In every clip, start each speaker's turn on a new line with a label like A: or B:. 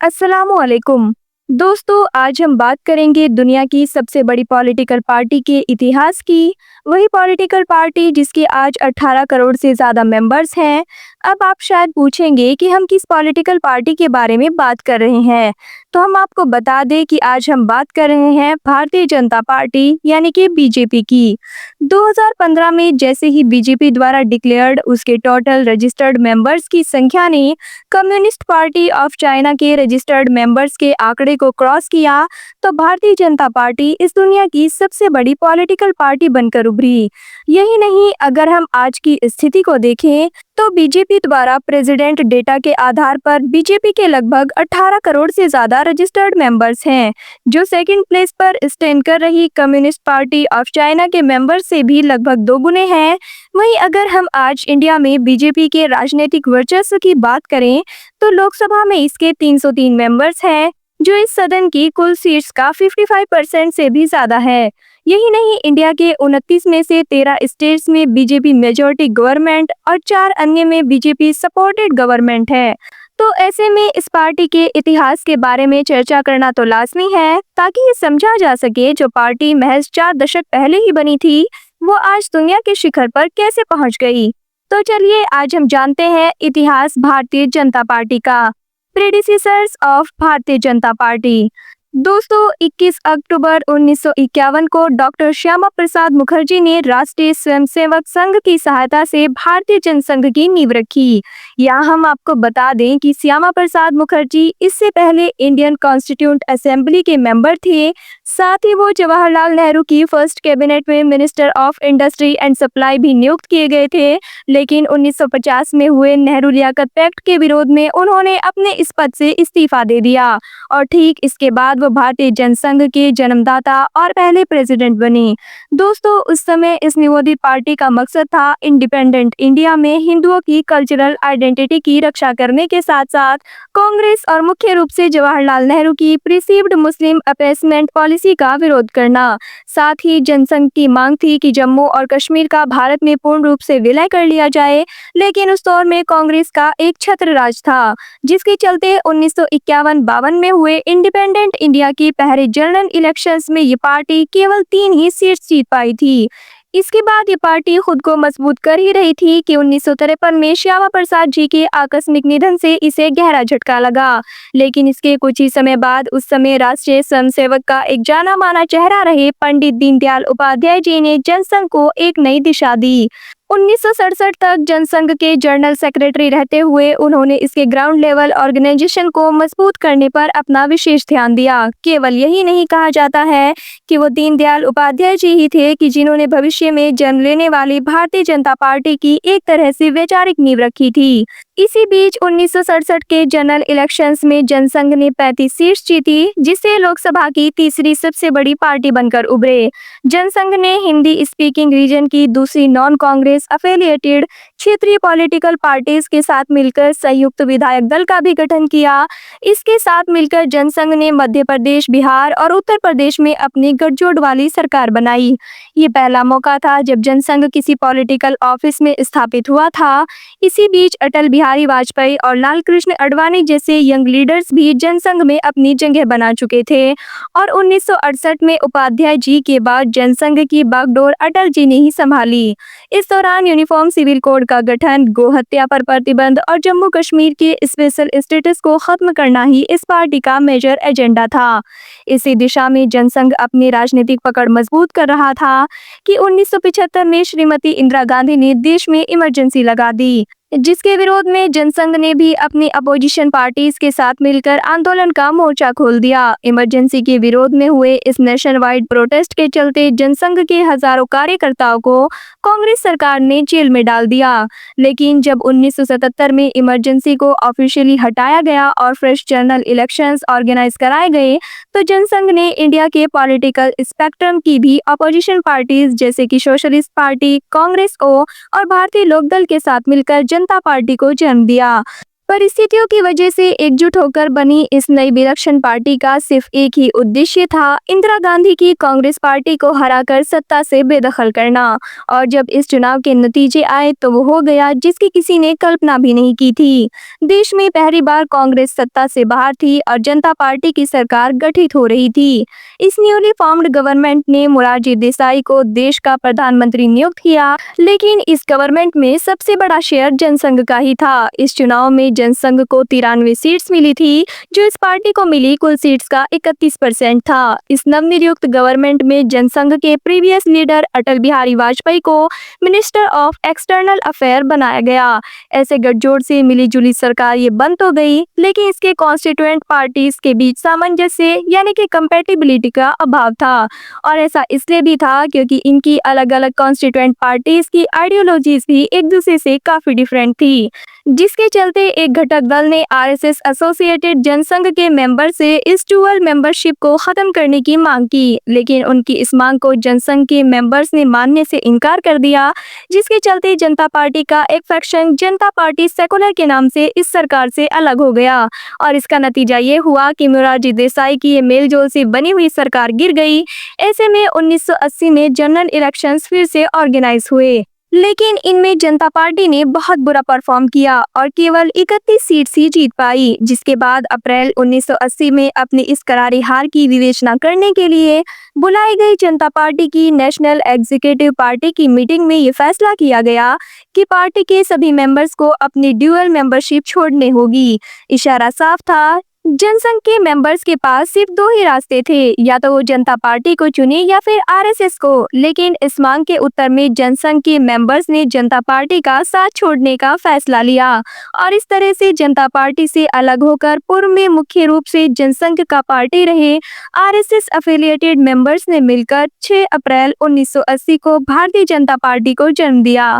A: अस्सलामुअलैकुम। दोस्तों, आज हम बात करेंगे दुनिया की सबसे बड़ी पॉलिटिकल पार्टी के इतिहास की। वही पॉलिटिकल पार्टी जिसके आज 18 करोड़ से ज़्यादा मेंबर्स हैं। अब आप शायद पूछेंगे कि हम किस पॉलिटिकल पार्टी के बारे में बात कर रहे हैं। तो हम आपको बता दें कि आज हम बात कर रहे हैं भारतीय जनता पार्टी यानी कि बीजेपी की। 2015 में जैसे ही बीजेपी द्वारा डिक्लेयर्ड उसके टोटल रजिस्टर्ड मेंबर्स की संख्या ने कम्युनिस्ट पार्टी ऑफ चाइना के रजिस्टर्ड मेंबर्स के आंकड़े को क्रॉस किया, तो भारतीय जनता पार्टी इस दुनिया की सबसे बड़ी पॉलिटिकल पार्टी बनकर उभरी। यही नहीं, अगर हम आज की स्थिति को देखें तो बीजेपी द्वारा प्रेसिडेंट डेटा के आधार पर बीजेपी के लगभग 18 करोड़ से ज्यादा रजिस्टर्ड मेंबर्स हैं, जो सेकंड प्लेस पर स्टैंड कर रही कम्युनिस्ट पार्टी ऑफ चाइना के मेंबर्स से भी लगभग 2 गुने हैं। वहीं अगर हम आज इंडिया में बीजेपी के राजनीतिक वर्चस्व की बात करें तो लोकसभा में इसके 303 मेंबर्स हैं, जो इस सदन की कुल सीट्स का 55% से भी ज्यादा है। यही नहीं, इंडिया के 29 में से 13 स्टेट्स में बीजेपी मेजॉरिटी गवर्नमेंट और 4 अन्य में बीजेपी सपोर्टेड गवर्नमेंट है। तो ऐसे में इस पार्टी के इतिहास के बारे में चर्चा करना तो लाजमी है, ताकि ये समझा जा सके जो पार्टी महज 4 दशक पहले ही बनी थी, वो आज दुनिया के शिखर पर कैसे पहुंच गई। तो चलिए आज हम जानते हैं इतिहास भारतीय जनता पार्टी का। Predecessors of Bharatiya Janata party. दोस्तों, 21 अक्टूबर 1951 को डॉक्टर श्यामा प्रसाद मुखर्जी ने राष्ट्रीय स्वयंसेवक संघ की सहायता से भारतीय जनसंघ की नींव रखी। यहाँ हम आपको बता दें कि श्यामा प्रसाद मुखर्जी इससे पहले इंडियन कॉन्स्टिट्यूंट असेंबली के मेंबर थे। साथ ही वो जवाहरलाल नेहरू की फर्स्ट कैबिनेट में minister of industry and supply भी नियुक्त किए गए थे, लेकिन 1950 में हुए नेहरू लियाकत पैक्ट के विरोध में उन्होंने अपने इस पद से इस्तीफा दे दिया और ठीक इसके बाद वो भारतीय जनसंघ के जन्मदाता और पहले प्रेसिडेंट बने। दोस्तों, उस समय इस निवोदित पार्टी का मकसद था इंडिपेंडेंट इंडिया में हिंदुओं की कल्चरल आइडेंटिटी की रक्षा करने के साथ साथ कांग्रेस और मुख्य रूप से जवाहरलाल नेहरू की प्रिसीव्ड मुस्लिम अपीसमेंट पॉलिसी का विरोध करना। साथ ही जनसंघ की मांग थी कि जम्मू और कश्मीर का भारत में पूर्ण रूप से विलय कर लिया जाए, लेकिन उस दौर में कांग्रेस का एक छत्र राज था, जिसके चलते 1951-52 में हुए इंडिपेंडेंट इंडिया की पहले जनरल इलेक्शंस में ये पार्टी केवल 3 ही सीट जीत पाई थी। इसके बाद ये पार्टी खुद को मजबूत कर ही रही थी कि 1953 में श्यामा प्रसाद जी के आकस्मिक निधन से इसे गहरा झटका लगा। लेकिन इसके कुछ ही समय बाद उस समय राष्ट्रीय स्वयंसेवक का एक जाना माना चेहरा रहे पंडित दीनदयाल उपाध्याय जी ने जनसंघ को एक नई दिशा दी। 1967 तक जनसंघ के जनरल सेक्रेटरी रहते हुए उन्होंने इसके ग्राउंड लेवल ऑर्गेनाइजेशन को मजबूत करने पर अपना विशेष ध्यान दिया। केवल यही नहीं कहा जाता है कि वो दीनदयाल उपाध्याय जी ही थे कि जिन्होंने भविष्य में जन्म लेने वाली भारतीय जनता पार्टी की एक तरह से वैचारिक नींव रखी थी। इसी बीच 1967 के जनरल इलेक्शंस में जनसंघ ने 35 सीट्स जीती, जिससे लोकसभा की तीसरी सबसे बड़ी पार्टी बनकर उभरे। जनसंघ ने हिंदी स्पीकिंग रीजन की दूसरी नॉन कांग्रेस अफिलिएटेड क्षेत्रीय पॉलिटिकल पार्टीज के साथ मिलकर संयुक्त विधायक दल का भी गठन किया। इसके साथ मिलकर जनसंघ ने मध्य प्रदेश, बिहार और उत्तर प्रदेश में अपनी गठजोड़ वाली सरकार बनाई। ये पहला मौका था जब जनसंघ किसी पॉलिटिकल ऑफिस में स्थापित हुआ था। इसी बीच अटल बिहारी वाजपेयी और लाल कृष्ण आडवाणी जैसे यंग लीडर्स भी जनसंघ में अपनी जगह बना चुके थे और 1968 में उपाध्याय जी के बाद जनसंघ की बागडोर अटल जी ने ही संभाली। इस दौरान यूनिफॉर्म सिविल कोड का गठन, गोहत्या पर प्रतिबंध और जम्मू कश्मीर के स्पेशल स्टेटस को खत्म करना ही इस पार्टी का मेजर एजेंडा था। इसी दिशा में जनसंघ अपनी राजनीतिक पकड़ मजबूत कर रहा था कि 1975 में श्रीमती इंदिरा गांधी ने देश में इमरजेंसी लगा दी, जिसके विरोध में जनसंघ ने भी अपनी अपोजिशन पार्टीज के साथ मिलकर आंदोलन का मोर्चा खोल दिया। इमरजेंसी के विरोध में हुए इस नेशन वाइड प्रोटेस्ट के चलते जनसंघ के हजारों कार्यकर्ताओं को कांग्रेस सरकार ने जेल में डाल दिया। लेकिन जब 1977 में इमरजेंसी को ऑफिशियली हटाया गया और फ्रेश जनरल इलेक्शंस ऑर्गेनाइज कराए गए, तो जनसंघ ने इंडिया के पॉलिटिकल स्पेक्ट्रम की भी अपोजिशन पार्टीज जैसे कि सोशलिस्ट पार्टी, कांग्रेस और भारतीय लोकदल के साथ मिलकर जनता पार्टी को जन्म दिया। परिस्थितियों की वजह से एकजुट होकर बनी इस नई विलक्षण पार्टी का सिर्फ एक ही उद्देश्य था, इंदिरा गांधी की कांग्रेस पार्टी को हराकर सत्ता से बेदखल करना। और जब इस चुनाव के नतीजे आए तो वो हो गया जिसकी किसी ने कल्पना भी नहीं की थी। देश में पहली बार कांग्रेस सत्ता से बाहर थी और जनता पार्टी की सरकार गठित हो रही थी। इस न्यूली फॉर्म्ड गवर्नमेंट ने मोरारजी देसाई को देश का प्रधानमंत्री नियुक्त किया, लेकिन इस गवर्नमेंट में सबसे बड़ा शेयर जनसंघ का ही था। इस चुनाव में जनसंघ को 93 सीट्स मिली थी, जो इस पार्टी को मिली कुल सीट्स का 31% था। इस नवनियुक्त गवर्नमेंट में जनसंघ के प्रीवियस लीडर अटल बिहारी वाजपेयी को मिनिस्टर ऑफ एक्सटर्नल अफेयर बनाया गया। ऐसे गठजोड़ से मिली जुली सरकार ये बन तो गई, लेकिन इसके कॉन्स्टिट्यूएंट पार्टीज के बीच सामंजस्य यानी कि कंपैटिबिलिटी का अभाव था। और ऐसा इसलिए भी था क्योंकि इनकी अलग अलग कॉन्स्टिट्यूएंट पार्टीज की आइडियोलॉजीज भी एक दूसरे से काफी डिफरेंट थी, जिसके चलते एक घटक दल ने आरएसएस एसोसिएटेड जनसंघ के मेंबर से इस डुअल मेंबरशिप को खत्म करने की मांग की, लेकिन उनकी इस मांग को जनसंघ के मेंबर्स ने मानने से इनकार कर दिया, जिसके चलते जनता पार्टी का एक फैक्शन जनता पार्टी सेकुलर के नाम से इस सरकार से अलग हो गया। और इसका नतीजा ये हुआ कि मोरारजी देसाई की ये मेलजोल से बनी हुई सरकार गिर गई। ऐसे में 1980 में जनरल इलेक्शंस फिर से ऑर्गेनाइज हुए, लेकिन इनमें जनता पार्टी ने बहुत बुरा परफॉर्म किया और केवल 31 सीट्स ही जीत पाई, जिसके बाद अप्रैल 1980 में अपनी इस करारी हार की विवेचना करने के लिए बुलाई गई जनता पार्टी की नेशनल एग्जीक्यूटिव पार्टी की मीटिंग में ये फैसला किया गया कि पार्टी के सभी मेंबर्स को अपनी ड्यूअल मेंबरशिप छोड़ने होगी। इशारा साफ था, जनसंघ के मेंबर्स के पास सिर्फ दो ही रास्ते थे, या तो वो जनता पार्टी को चुने या फिर आरएसएस को। लेकिन इस मांग के उत्तर में जनसंघ के मेंबर्स ने जनता पार्टी का साथ छोड़ने का फैसला लिया और इस तरह से जनता पार्टी से अलग होकर पूर्व में मुख्य रूप से जनसंघ का पार्टी रहे आरएसएस एफिलिएटेड मेंबर्स ने मिलकर 6 अप्रैल 1980 को भारतीय जनता पार्टी को जन्म दिया,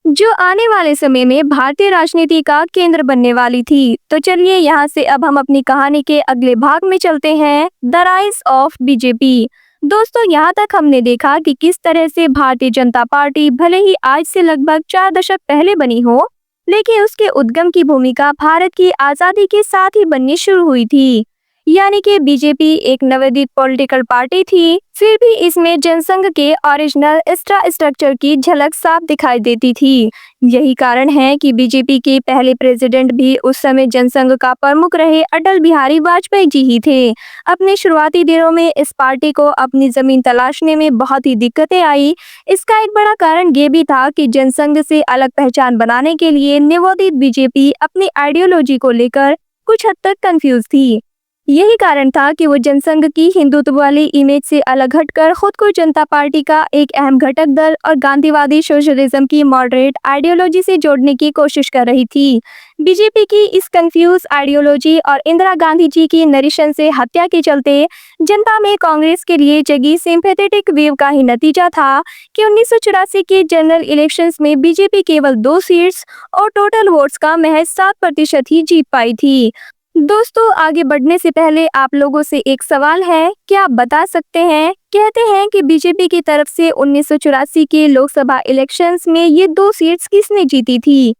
A: जो आने वाले समय में भारतीय राजनीति का केंद्र बनने वाली थी। तो चलिए यहाँ से अब हम अपनी कहानी के अगले भाग में चलते हैं, द राइज ऑफ बीजेपी। दोस्तों, यहाँ तक हमने देखा कि किस तरह से भारतीय जनता पार्टी भले ही आज से लगभग 4 दशक पहले बनी हो, लेकिन उसके उद्गम की भूमिका भारत की आजादी के साथ ही बननी शुरू हुई थी। यानी कि बीजेपी एक नवोदित पॉलिटिकल पार्टी थी, फिर भी इसमें जनसंघ के ओरिजिनल स्ट्रक्चर की झलक साफ दिखाई देती थी। यही कारण है कि बीजेपी के पहले प्रेसिडेंट भी उस समय जनसंघ का प्रमुख रहे अटल बिहारी वाजपेयी जी ही थे। अपने शुरुआती दिनों में इस पार्टी को अपनी जमीन तलाशने में बहुत ही दिक्कतें आई। इसका एक बड़ा कारण ये भी था कि जनसंघ से अलग पहचान बनाने के लिए नवोदित बीजेपी अपनी आइडियोलॉजी को लेकर कुछ हद तक कंफ्यूज थी। यही कारण था कि वो जनसंघ की हिंदुत्व वाली इमेज से अलग हटकर खुद को जनता पार्टी का एक अहम घटक दल और गांधीवादी सोशलिज्म की मॉडरेट आइडियोलॉजी से जोड़ने की कोशिश कर रही थी। बीजेपी की इस कंफ्यूज आइडियोलॉजी और इंदिरा गांधी जी की नरीशन से हत्या के चलते जनता में कांग्रेस के लिए जगी सिंपैथेटिक वेव का ही नतीजा था कि 1984 के जनरल इलेक्शंस में बीजेपी केवल 2 सीट्स और टोटल वोट्स का महज 7% ही जीत पाई थी। दोस्तों, आगे बढ़ने से पहले आप लोगों से एक सवाल है, क्या आप बता सकते हैं, कहते हैं कि बीजेपी की तरफ से 1984 के लोकसभा इलेक्शंस में ये 2 सीट्स किसने जीती थी?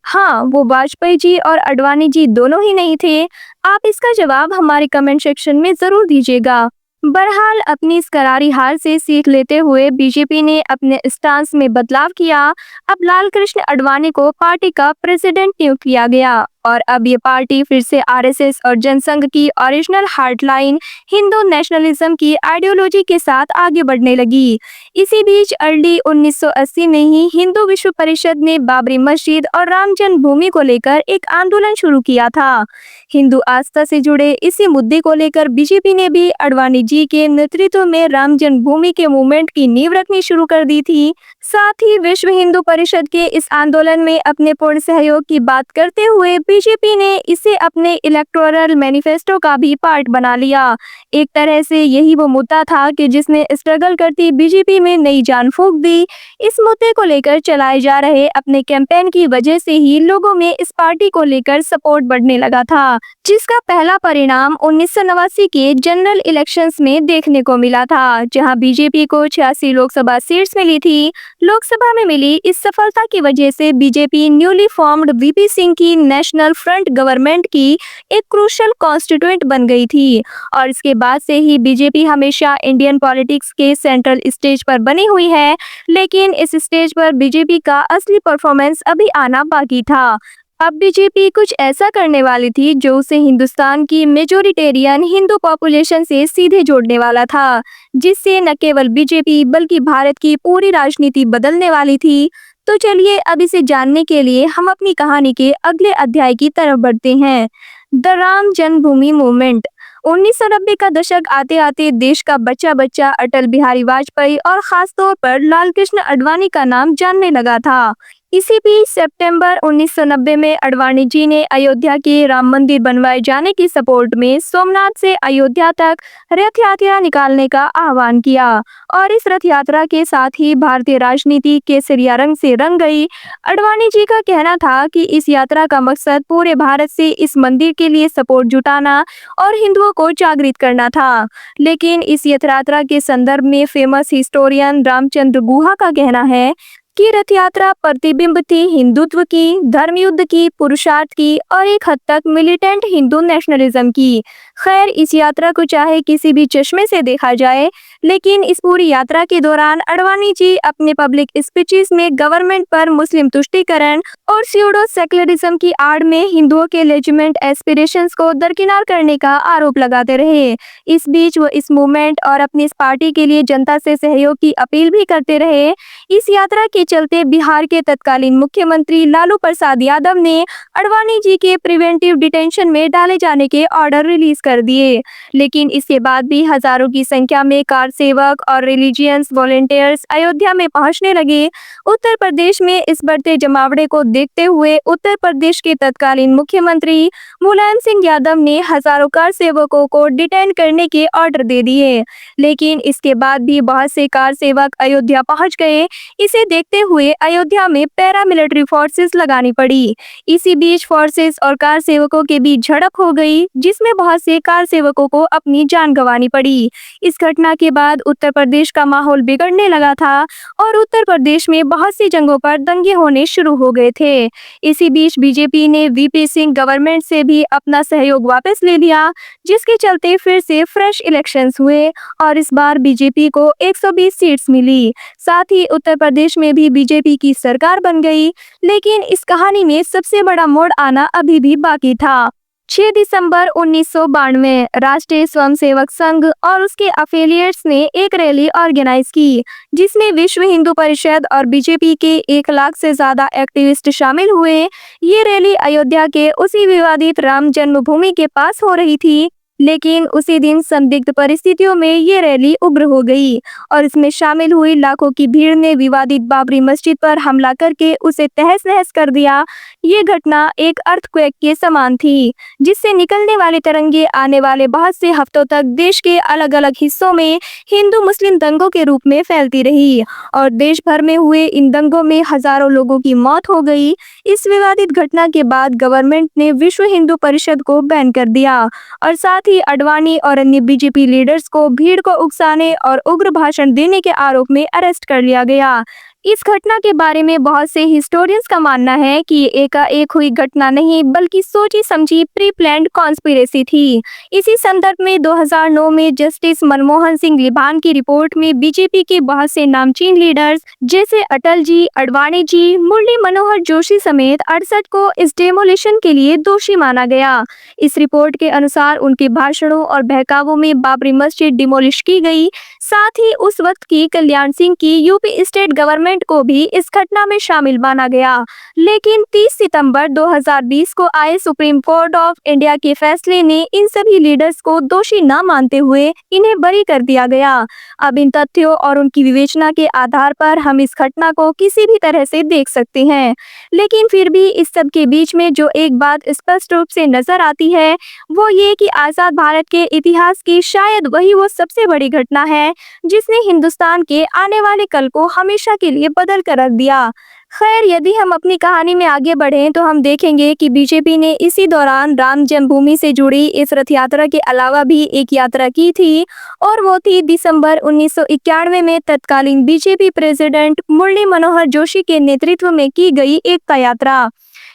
A: हाँ, वो वाजपेयी जी और अडवाणी जी दोनों ही नहीं थे। आप इसका जवाब हमारे कमेंट सेक्शन में जरूर दीजिएगा। बहरहाल, अपनी इस करारी हार से सीख लेते हुए बीजेपी ने अपने स्टांस में बदलाव किया। अब लाल कृष्ण आडवाणी को पार्टी का प्रेसिडेंट नियुक्त किया गया और अब ये पार्टी फिर से आरएसएस और जनसंघ की ओरिजिनल हार्टलाइन हिंदू नेशनलिज्म की आइडियोलॉजी के साथ आगे बढ़ने लगी। इसी बीच अर्ली 1980 में ही हिंदू विश्व परिषद ने बाबरी मस्जिद और राम जन्मभूमि को लेकर एक आंदोलन शुरू किया था। हिंदू आस्था से जुड़े इसी मुद्दे को लेकर बीजेपी ने भी आडवाणी जी के नेतृत्व में राम जन्मभूमि के मूवमेंट की नींव रखनी शुरू कर दी थी। साथ ही विश्व हिंदू परिषद के इस आंदोलन में अपने पूर्ण सहयोग की बात करते हुए बीजेपी ने इसे अपने इलेक्टोरल मैनिफेस्टो का भी पार्ट बना लिया। एक तरह से यही वो मुद्दा था कि जिसने स्ट्रगल करती बीजेपी में नई जान फूंक दी। इस मुद्दे को लेकर चलाए जा रहे अपने कैंपेन की वजह से ही लोगों में इस पार्टी को लेकर सपोर्ट बढ़ने लगा था, जिसका पहला परिणाम 1989 के जनरल इलेक्शंस में देखने को मिला था, जहां बीजेपी को 86 लोकसभा सीट्स मिली थी। लोकसभा में मिली इस सफलता की वजह से BJP newly formed VP Singh की नेशनल नेशनल फ्रंट गवर्नमेंट की एक क्रूशल कॉन्स्टिट्यूएंट बन गई थी और इसके बाद से ही बीजेपी हमेशा इंडियन पॉलिटिक्स के सेंट्रल स्टेज पर बनी हुई है। लेकिन इस स्टेज पर बीजेपी का असली परफॉर्मेंस अभी आना बाकी था। अब बीजेपी कुछ ऐसा करने वाली थी जो उसे हिंदुस्तान की मेजोरिटेरियन हिंदू पॉपुलेशन से सीधे जोड़ने वाला था, जिससे न केवल बीजेपी बल्कि भारत की पूरी राजनीति बदलने वाली थी। तो चलिए अब इसे जानने के लिए हम अपनी कहानी के अगले अध्याय की तरफ बढ़ते हैं। The Ram Janmabhoomi movement. 1990 का दशक आते आते देश का बच्चा बच्चा अटल बिहारी वाजपेयी और खासतौर पर लाल कृष्ण आडवाणी का नाम जानने लगा था। इसी बीच सितंबर 1990 में आडवाणी जी ने अयोध्या के राम मंदिर बनवाए जाने की सपोर्ट में सोमनाथ से अयोध्या तक रथ यात्रा निकालने का आह्वान किया और इस रथ यात्रा के साथ ही भारतीय राजनीति केसरिया रंग से रंग गई। आडवाणी जी का कहना था कि इस यात्रा का मकसद पूरे भारत से इस मंदिर के लिए सपोर्ट जुटाना और हिंदुओं को जागृत करना था। लेकिन इस यात्रा के संदर्भ में फेमस हिस्टोरियन रामचंद्र गुहा का कहना है कि रथ यात्रा प्रतिबिंब थी हिंदुत्व की, धर्म युद्ध की, पुरुषार्थ की और एक हद तक मिलिटेंट हिंदू नेशनलिज्म की। खैर, इस यात्रा को चाहे किसी भी चश्मे से देखा जाए, लेकिन इस पूरी यात्रा के दौरान आडवाणी जी अपने पब्लिक स्पीचेस में गवर्नमेंट पर मुस्लिम तुष्टीकरण और स्यूडो सेक्युलरिज्म की आड़ में हिंदुओं के लेजिटिमेट एस्पिरेशंस को दरकिनार करने का आरोप लगाते रहे। इस बीच वो इस मूवमेंट और अपनी इस पार्टी के लिए जनता से सहयोग की अपील भी करते रहे। इस यात्रा के चलते बिहार के तत्कालीन मुख्यमंत्री लालू प्रसाद यादव ने आडवाणी जी के प्रिवेंटिव डिटेंशन में डाले जाने के ऑर्डर रिलीज कर दिए। लेकिन इसके बाद भी हजारों की संख्या में कार सेवक और रिलीजियस वॉलेंटियर्स अयोध्या में पहुंचने लगे। उत्तर प्रदेश में इस बढ़ते जमावड़े को देखते हुए उत्तर प्रदेश के तत्कालीन मुख्यमंत्री मुलायम सिंह यादव ने हजारों कार सेवकों को डिटेन करने के ऑर्डर दे दिए। लेकिन इसके बाद भी बहुत से कार सेवक अयोध्या पहुंच गए। इसे देखते हुए अयोध्या में पैरामिलिट्री फोर्सेस लगानी पड़ी। इसी बीच फोर्सेस और कार सेवकों के बीच झड़प हो गई, जिसमें बहुत से कार सेवकों को अपनी जान गंवानी पड़ी। इस घटना के बाद उत्तर प्रदेश का माहौल बिगड़ने लगा था और उत्तर प्रदेश में बहुत सी जगहों पर दंगे होने शुरू हो गए थे। इसी बीच बीजेपी ने वीपी सिंह गवर्नमेंट से भी अपना सहयोग वापस ले लिया, जिसके चलते फिर से फ्रेश इलेक्शंस हुए और इस बार बीजेपी को 120 सीट्स मिली। साथ ही उत्तर प्रदेश में भी बीजेपी की सरकार बन गई। लेकिन इस कहानी में सबसे बड़ा मोड़ आना अभी भी बाकी था। 6 दिसंबर 1992 राष्ट्रीय स्वयंसेवक संघ और उसके एफिलिएट्स ने एक रैली ऑर्गेनाइज की, जिसमें विश्व हिंदू परिषद और बीजेपी के 1 लाख से ज्यादा एक्टिविस्ट शामिल हुए। ये रैली अयोध्या के उसी विवादित राम जन्मभूमि के पास हो रही थी। लेकिन उसी दिन संदिग्ध परिस्थितियों में ये रैली उग्र हो गई और इसमें शामिल हुई लाखों की भीड़ ने विवादित बाबरी मस्जिद पर हमला करके उसे तहस नहस कर दिया। ये घटना एक अर्थक्वेक के समान थी, जिससे निकलने वाले तरंगे आने वाले बहुत से हफ्तों तक देश के अलग अलग हिस्सों में हिंदू मुस्लिम दंगों के रूप में फैलती रही और देश भर में हुए इन दंगों में हजारों लोगों की मौत हो गई। इस विवादित घटना के बाद गवर्नमेंट ने विश्व हिंदू परिषद को बैन कर दिया और साथ ही आडवाणी और अन्य बीजेपी लीडर्स को भीड़ को उकसाने और उग्र भाषण देने के आरोप में अरेस्ट कर लिया गया। इस घटना के बारे में बहुत से हिस्टोरियंस का मानना है कि ये एकाएक हुई घटना नहीं बल्कि सोची समझी प्री प्लान्ड कॉन्स्पिरेसी थी। इसी संदर्भ में 2009 में जस्टिस मनमोहन सिंह लिबान की रिपोर्ट में बीजेपी के बहुत से नामचीन लीडर्स जैसे अटल जी, आडवाणी जी, मुरली मनोहर जोशी समेत 68 को इस डेमोलिशन के लिए दोषी माना गया। इस रिपोर्ट के अनुसार उनके भाषणों और बहकावों में बाबरी मस्जिद डिमोलिश की गई। साथ ही उस वक्त की कल्याण सिंह की यूपी स्टेट गवर्नमेंट को भी इस घटना में शामिल माना गया। लेकिन 30 सितंबर 2020 को आए सुप्रीम कोर्ट ऑफ इंडिया के फैसले ने इन सभी लीडर्स को दोषी न मानते हुए इन्हें बरी कर दिया गया। अब इन तथ्यों और उनकी विवेचना के आधार पर हम इस घटना को किसी भी तरह से देख सकते हैं। लेकिन फिर भी इस सब के बीच में जो एक बात स्पष्ट रूप से नजर आती है वो ये कि आजाद भारत के इतिहास की शायद वही वो सबसे बड़ी घटना है जिसने हिंदुस्तान के आने वाले कल को हमेशा के लिए बदल कर रख दिया। खैर, यदि हम अपनी कहानी में आगे बढ़ें तो हम देखेंगे कि बीजेपी ने इसी दौरान राम जन्मभूमि से जुड़ी इस रथ यात्रा के अलावा भी एक यात्रा की थी और वो थी दिसंबर 1991 में तत्कालीन बीजेपी प्रेसिडेंट मुरली मनोहर जोशी के नेतृत्व में की गई एकता यात्रा।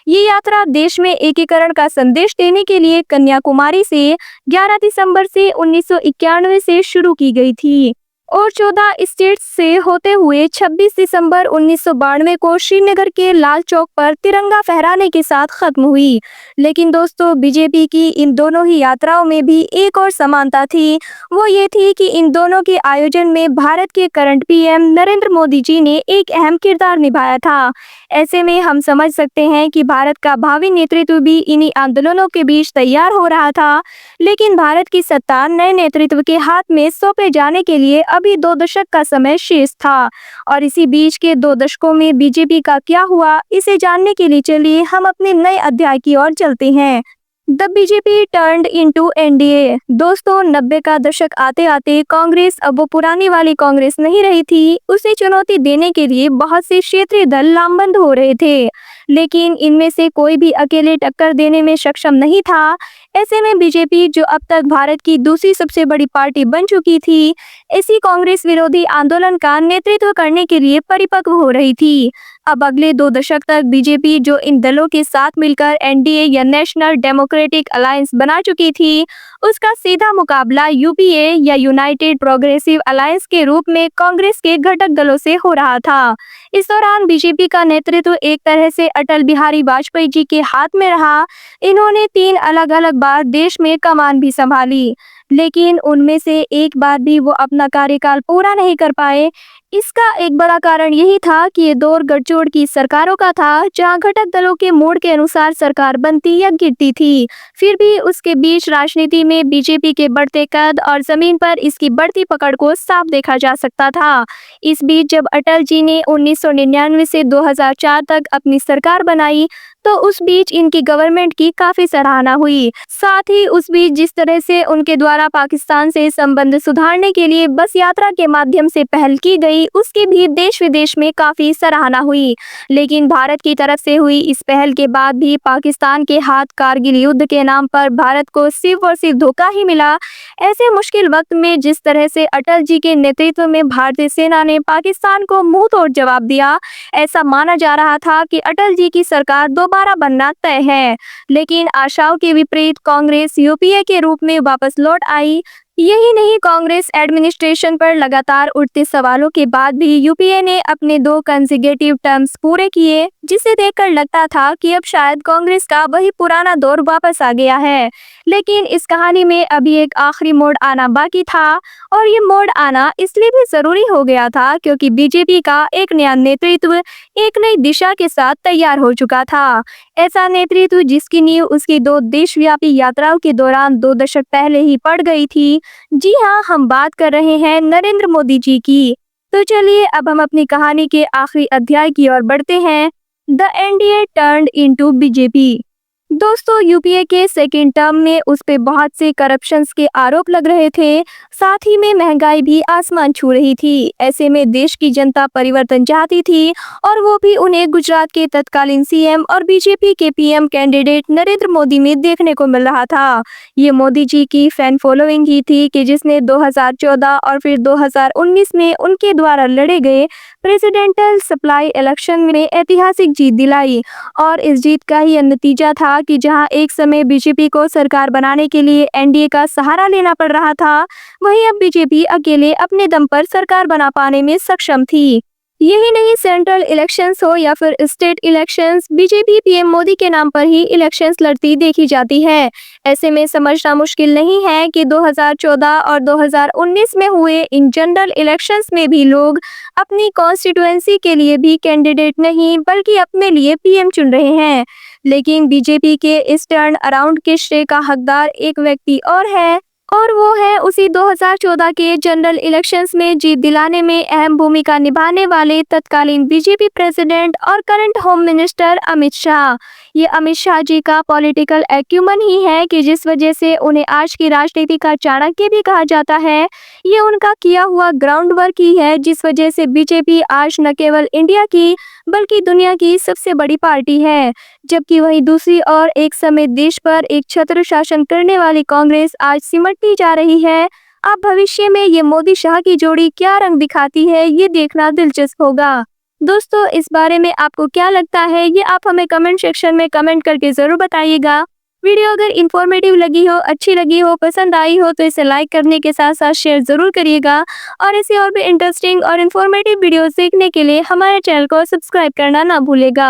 A: ये यात्रा देश में एकीकरण का संदेश देने के लिए कन्याकुमारी से 11 दिसंबर से 1991 से शुरू की गई थी और 14 स्टेट्स से होते हुए 26 दिसंबर 1992 को श्रीनगर के लाल चौक पर तिरंगा फहराने के साथ खत्म हुई। लेकिन दोस्तों, बीजेपी की इन दोनों ही यात्राओं में भी एक और समानता थी। वो ये थी कि इन दोनों के आयोजन में भारत के करंट पीएम नरेंद्र मोदी जी ने एक अहम किरदार निभाया था। ऐसे में हम समझ सकते हैं कि भारत का भावी नेतृत्व भी इन्हीं आंदोलनों के बीच तैयार हो रहा था। लेकिन भारत की सत्ता नए नेतृत्व के हाथ में सौंपे जाने के लिए अभी 2 दशक का समय शेष था और इसी बीच के 2 दशकों में बीजेपी का क्या हुआ, इसे जानने के लिए चलिए हम अपने नए अध्याय की ओर चलते हैं। The BJP turned into NDA. दोस्तों, 90 का दशक आते आते कांग्रेस अब वो पुरानी वाली कांग्रेस नहीं रही थी। उसे चुनौती देने के लिए बहुत से क्षेत्रीय दल लामबंद हो रहे थे, लेकिन इनमें से कोई भी अकेले टक्कर देने में सक्षम नहीं था। ऐसे में बीजेपी, जो अब तक भारत की दूसरी सबसे बड़ी पार्टी बन चुकी थी, इसी कांग्रेस विरोधी आंदोलन का नेतृत्व करने के लिए परिपक्व हो रही थी। अब अगले 2 दशक तक बीजेपी, जो इन दलों के साथ मिलकर एनडीए या नेशनल डेमोक्रेटिक अलायंस बना चुकी थी, उसका सीधा मुकाबला यूपीए या यूनाइटेड प्रोग्रेसिव अलायंस के रूप में कांग्रेस के घटक दलों से हो रहा था। इस दौरान बीजेपी का नेतृत्व एक तरह से अटल बिहारी वाजपेयी जी के हाथ में रहा। इन्होंने 3 अलग अलग बार देश में कमान भी संभाली, लेकिन उनमें से एक बार भी वो अपना कार्यकाल पूरा नहीं कर पाए। इसका एक बड़ा कारण यही था कि ये दौर गठजोड़ की सरकारों का था, जहां घटक दलों के मूड के अनुसार सरकार बनती या गिरती थी। फिर भी उसके बीच राजनीति में बीजेपी के बढ़ते कद और जमीन पर इसकी बढ़ती पकड़ को साफ देखा जा सकता था। इस बीच जब अटल जी ने 1999 से 2004 तक अपनी सरकार बनाई, तो उस बीच इनकी गवर्नमेंट की काफी सराहना हुई। साथ ही उस बीच जिस तरह से उनके द्वारा पाकिस्तान से संबंध सुधारने के लिए बस यात्रा के माध्यम से पहल की गई, उसकी भी देश विदेश में काफी सराहना हुई। लेकिन भारत की तरफ से हुई इस पहल के बाद भी पाकिस्तान के हाथ कारगिल युद्ध के नाम पर भारत को सिर्फ और सिर्फ धोखा ही मिला। ऐसे मुश्किल वक्त में जिस तरह से अटल जी के नेतृत्व में भारतीय सेना ने पाकिस्तान को मुंह तोड़ जवाब दिया, ऐसा माना जा रहा था कि अटल जी की सरकार दोबारा बनना तय है। लेकिन आशाओं के विपरीत कांग्रेस यूपीए के रूप में वापस लौट आई। यही नहीं, कांग्रेस एडमिनिस्ट्रेशन पर लगातार उठते सवालों के बाद भी यूपीए ने अपने 2 कंसेक्यूटिव टर्म्स पूरे किए, जिसे देखकर लगता था कि अब शायद कांग्रेस का वही पुराना दौर वापस आ गया है। लेकिन इस कहानी में अभी एक आखिरी मोड़ आना बाकी था, और ये मोड़ आना इसलिए भी जरूरी हो गया था क्योंकि बीजेपी का एक नया नेतृत्व एक नई दिशा के साथ तैयार हो चुका था। ऐसा नेतृत्व जिसकी नींव उसकी 2 देशव्यापी यात्राओं के दौरान 2 दशक पहले ही पड़ गई थी। जी हाँ, हम बात कर रहे हैं नरेंद्र मोदी जी की। तो चलिए अब हम अपनी कहानी के आखिरी अध्याय की ओर बढ़ते हैं। The NDA turned into BJP. दोस्तों, यूपीए के सेकेंड टर्म में उस पे बहुत से करप्शंस के आरोप लग रहे थे। साथ ही में महंगाई भी आसमान छू रही थी। ऐसे में देश की जनता परिवर्तन चाहती थी, और वो भी उन्हें गुजरात के तत्कालीन सीएम और बीजेपी के पीएम कैंडिडेट नरेंद्र मोदी में देखने को मिल रहा था। ये मोदी जी की फैन फॉलोइंग ही थी कि जिसने 2014 और फिर 2019 में उनके द्वारा लड़े गए प्रेसिडेंशियल सप्लाई इलेक्शन में ऐतिहासिक जीत दिलाई। और इस जीत का ही नतीजा था कि जहां एक समय बीजेपी को सरकार बनाने के लिए एनडीए का सहारा लेना पड़ रहा था, वहीं अब बीजेपी अकेले अपने दम पर सरकार बना पाने में सक्षम थी। यही नहीं, सेंट्रल इलेक्शंस हो या फिर state elections, BJP PM Modi के नाम पर ही इलेक्शंस लड़ती देखी जाती है। ऐसे में समझना मुश्किल नहीं है कि 2014 और 2019 में हुए इन जनरल इलेक्शंस में भी लोग अपनी कॉन्स्टिट्यूएंसी के लिए भी कैंडिडेट नहीं बल्कि अपने लिए पीएम चुन रहे हैं। लेकिन बीजेपी के इस टर्न अराउंड के श्रेय का हकदार एक व्यक्ति और है, और वो है उसी 2014 के जनरल इलेक्शंस में जीत दिलाने में अहम भूमिका निभाने वाले तत्कालीन बीजेपी प्रेसिडेंट और current home minister Amit Shah. ये अमित शाह जी का पॉलिटिकल एक्यूमन ही है कि जिस वजह से उन्हें आज की राजनीति का चाणक्य भी कहा जाता है। ये उनका किया हुआ ग्राउंड वर्क ही है जिस वजह से बीजेपी आज न केवल इंडिया की बल्कि दुनिया की सबसे बड़ी पार्टी है। जबकि वहीं दूसरी ओर एक समय देश पर एक छत्र शासन करने वाली कांग्रेस आज सिमटती जा रही है। अब भविष्य में ये मोदी शाह की जोड़ी क्या रंग दिखाती है, ये देखना दिलचस्प होगा। दोस्तों इस बारे में आपको क्या लगता है ये आप हमें कमेंट सेक्शन में कमेंट करके ज़रूर बताइएगा। वीडियो अगर इन्फॉर्मेटिव लगी हो, अच्छी लगी हो, पसंद आई हो तो इसे लाइक करने के साथ साथ शेयर ज़रूर करिएगा और ऐसे और भी इंटरेस्टिंग और इन्फॉर्मेटिव वीडियोस देखने के लिए हमारे चैनल को सब्सक्राइब करना ना भूलेगा।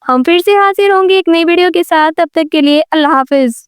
A: हम फिर से हाजिर होंगे एक नई वीडियो के साथ, तब तक के लिए अल्लाह हाफिज़।